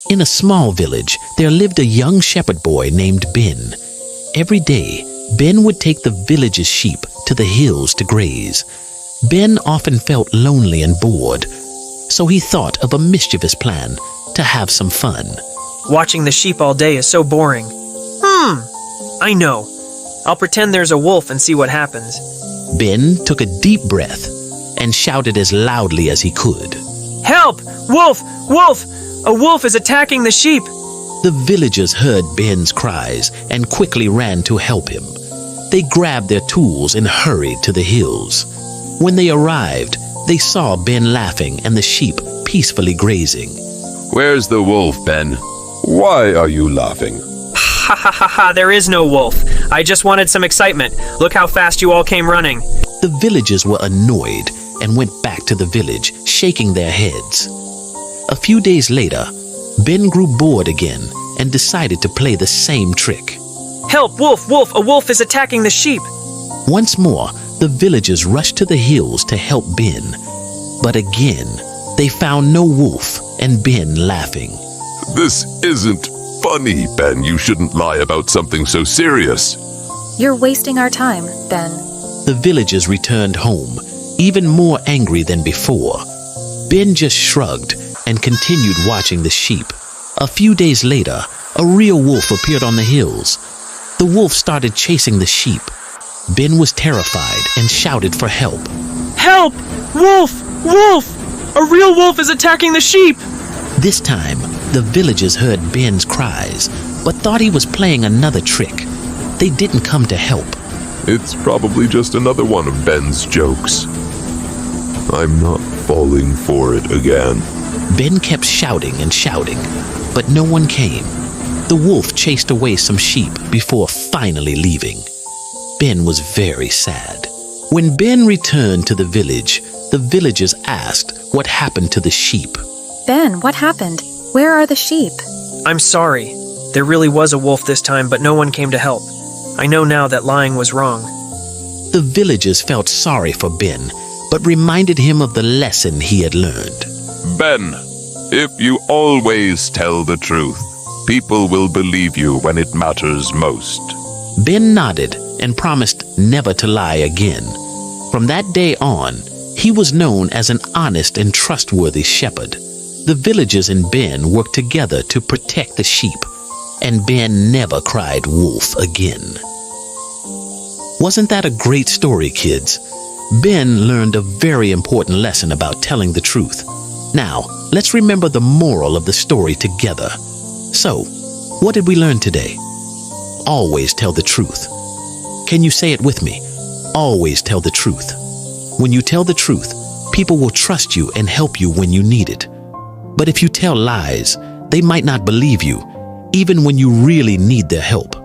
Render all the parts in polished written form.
In a small village, there lived a young shepherd boy named Ben. Every day, Ben would take the village's sheep to the hills to graze. Ben often felt lonely and bored, so he thought of a mischievous plan to have some fun. Watching the sheep all day is so boring. I know. I'll pretend there's a wolf and see what happens. Ben took a deep breath and shouted as loudly as he could. Help! Wolf! Wolf! A wolf is attacking the sheep! The villagers heard Ben's cries and quickly ran to help him. They grabbed their tools and hurried to the hills. When they arrived, they saw Ben laughing and the sheep peacefully grazing. Where's the wolf, Ben? Why are you laughing? Ha ha ha ha, there is no wolf. I just wanted some excitement. Look how fast you all came running. The villagers were annoyed and went back to the village, shaking their heads. A few days later, Ben grew bored again and decided to play the same trick. Help! Wolf! Wolf! A wolf is attacking the sheep! Once more, the villagers rushed to the hills to help Ben. But again, they found no wolf and Ben laughing. This isn't funny, Ben. You shouldn't lie about something so serious. You're wasting our time, Ben. The villagers returned home, even more angry than before. Ben just shrugged and continued watching the sheep. A few days later, a real wolf appeared on the hills. The wolf started chasing the sheep. Ben was terrified and shouted for help. Help! Wolf! Wolf! A real wolf is attacking the sheep! This time, the villagers heard Ben's cries, but thought he was playing another trick. They didn't come to help. It's probably just another one of Ben's jokes. I'm not falling for it again. Ben kept shouting and shouting, but no one came. The wolf chased away some sheep before finally leaving. Ben was very sad. When Ben returned to the village, the villagers asked what happened to the sheep. Ben, what happened? Where are the sheep? I'm sorry. There really was a wolf this time, but no one came to help. I know now that lying was wrong. The villagers felt sorry for Ben, but reminded him of the lesson he had learned. Ben, if you always tell the truth, people will believe you when it matters most. Ben nodded and promised never to lie again. From that day on, he was known as an honest and trustworthy shepherd. The villagers and Ben worked together to protect the sheep, and Ben never cried wolf again. Wasn't that a great story, kids? Ben learned a very important lesson about telling the truth. Now, let's remember the moral of the story together. So, what did we learn today? Always tell the truth. Can you say it with me? Always tell the truth. When you tell the truth, people will trust you and help you when you need it. But if you tell lies, they might not believe you, even when you really need their help.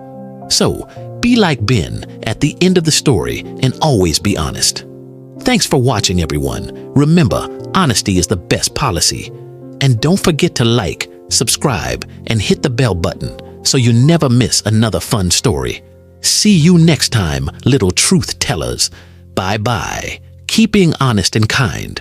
So, be like Ben at the end of the story and always be honest. Thanks for watching, everyone. Remember, honesty is the best policy. And don't forget to like, subscribe, and hit the bell button so you never miss another fun story. See you next time, little truth tellers. Bye-bye. Keep being honest and kind.